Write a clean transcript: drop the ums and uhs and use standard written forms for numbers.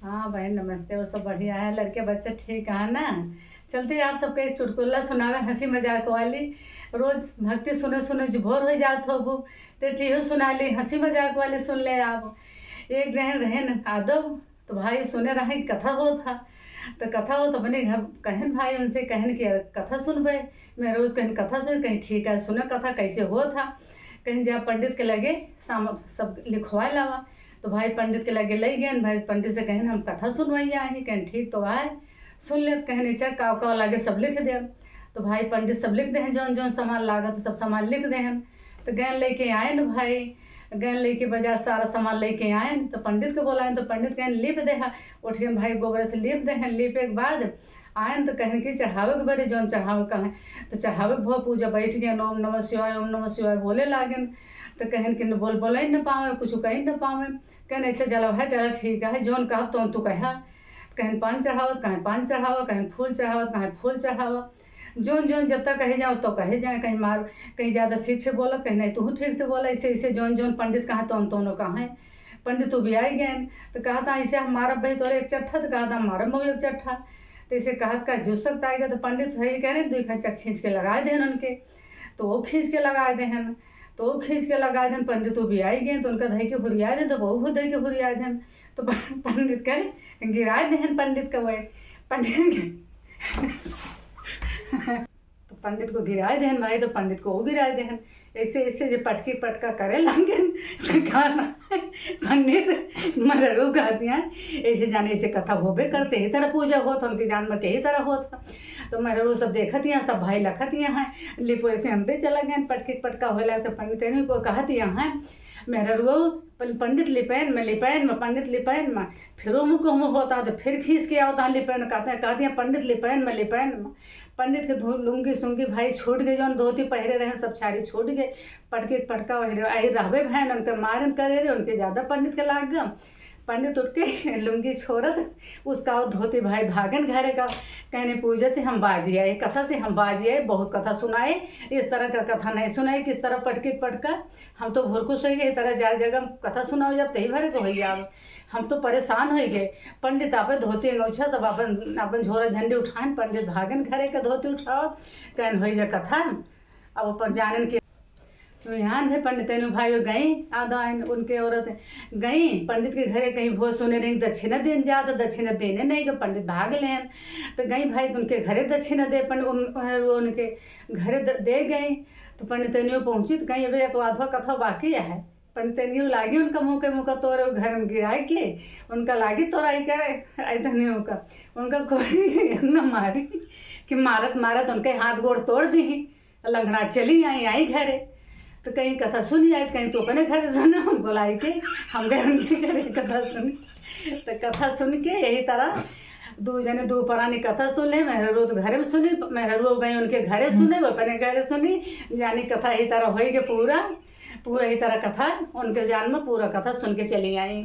हाँ बहन नमस्ते। और सब बढ़िया है, लड़के बच्चे ठीक है ना। चलते आप सबके एक चुटकुला सुनावे हंसी मजाक वाली। रोज भक्ति सुने सुने जो भोर हो जात हो वो तो टीहो सुना ली, हंसी मजाक वाली सुन ले आप। एक रहन रहन आदव तो भाई सुने रहे कथा हो था। तो कथा हो तो अपने घर कहन भाई उनसे कहन कि कथा सुनबे। मैं रोज कहन कथा सुन, कहीं ठीक है सुने कथा कैसे हो था। कहीं जा पंडित के लगे साम सब लिखवा लावा। तो भाई पंडित के लगे ले गए। भाई पंडित से कहन हम कथा सुनवाइया ही, कहन ठीक तो आए सुन ले। कहन ऐसा का लागे सब लिख दे। तो भाई पंडित सब लिख दे हैं, जौन जौन सामान लागत सब सामान लिख दे हैं। तो गैन लेके आए न भाई, गैन लेके बाजार सारा सामान लेके आए। तो पंडित को बोलाए तो पंडित कहन लिप दे है। उठिए भाई गोबर से लिप दे हैं। लिपे के बाद आए तो कहन कि चढ़ावे के बड़े जौन चढ़ावे कहें। तो चढ़ावे के भो पूजा बैठ गए, ओम नमः शिवाय ओम नमः शिवाय बोले लागन। तो कहन कि बोल ही न पावे, कुछ कहीं न पावे। कहन ऐसे चलो भाई चलो ठीक है जौन कहा तो तू कहा। कहीं पान चढ़ावत कहीं पान चढ़ावा, कहीं फूल चढ़ावत कहीं फूल चढ़ावा। जौन जौन जब तक कहे जाओ तो कहे जाए। कहीं मार कहीं ज़्यादा ठीक से बोला, कहीं नहीं तू ठीक से बोला। ऐसे ऐसे जौन जौन पंडित कहा तो दोनों कहा। पंडित तू भी आई गए तो कहा था ऐसे हम मारब भाई तो एक चट्ठा। तो कहा था मारब एक चट्ठा। तो ऐसे कहा का जो सकता आएगा। तो पंडित सही कह रहे दो खर्चा खींच के लगा दें उनके। तो वो खींच के लगा दें। तो वो खींच के लगा दें। पंडित वो भी आई गए तो उनका धई के हुरिया दें। तो वो दे के हुरिया दें। तो पंडित कहे गिरा दें पंडित का वह पंडित तो पंडित को गिराए दें भाई। तो पंडित को वो गिराए दें। ऐसे ऐसे जो पटकी पटका करे लगे गाना पंडित मरू गा दिया। ऐसे जाने ऐसे कथा होबे करते ही तरह पूजा हो तो उनकी जान में के ही तरह होता। तो मरू सब देखत यहाँ सब भाई लखत यहाँ लिपो ऐसे हमते चला गए। पटकी पटका हो लगा तो पंडित को कहत यहाँ मेरा रो पंडित लिपैन में लिपैन में पंडित लिपैन में फिर मुँह मुँह होता। तो फिर खींच के आवता लिपैन कहते हैं पंडित लिपैन में लिपैन में। पंडित के लुंगी सुंगी भाई छूट गए, जौन धोती पहरे रहे सब छाड़ी छूट गए। पटके पटका आई रहबे भैन उनके मारन करे रहे उनके ज़्यादा पंडित के लाग गया। पंडित उठ के लुंगी छोड़त उसका और धोती भाई भागन घरे का। कहने पूजा से हम बाजी आए, कथा से हम बाजी आए, बहुत कथा सुनाए। इस तरह का कथा नहीं सुनाई किस तरह पटके पटका। हम तो भुरकुस हो गए इस तरह जार जगह कथा सुनाओ जब तही भरे को हो जाओ। हम तो परेशान हो गए। पंडित आपे धोती गौछा सब अपन अपन झोरा झंडे उठान। पंडित भागन घरे का धोती उठाओ कहन हो जा कथा। अब अपन जानन के यहाँ है पंडित भाई गई आधा उनके औरत गई पंडित के घरे कहीं भोज सुने नहीं दक्षिणा देन जा। तो दक्षिणा देने नहीं गए पंडित भाग लें। तो गई भाई तो उनके घरे दक्षिणा दे उनके घरे दे गई। तो पंडित पहुँची तो कहीं अभी तो आधा कथा बाकी है। पंडित लागी उनका मुँह के मुँह का तोड़े घर में गिराए के उनका लागी तोड़ाई करे ऐतनियों का उनका कोई न मारी कि मारत मारत उनके हाथ गोड़ तोड़ दी। लंगड़ा चली आई घरे। तो कहीं कथा सुनी आई कहीं तो अपने घर सुने हम बुलाई के हम गए उनके घरे कथा सुनी। तो कथा सुन के यही तरह दो जने दो परानी कथा सुन ले। मेहरू तो घरे में सुनी, मेहरू गई उनके घरे सुने, वो अपने घरे सुनी। जानी कथा यही तरह हो गई पूरा ही तरह कथा उनके जान में पूरा कथा सुन के चली आई।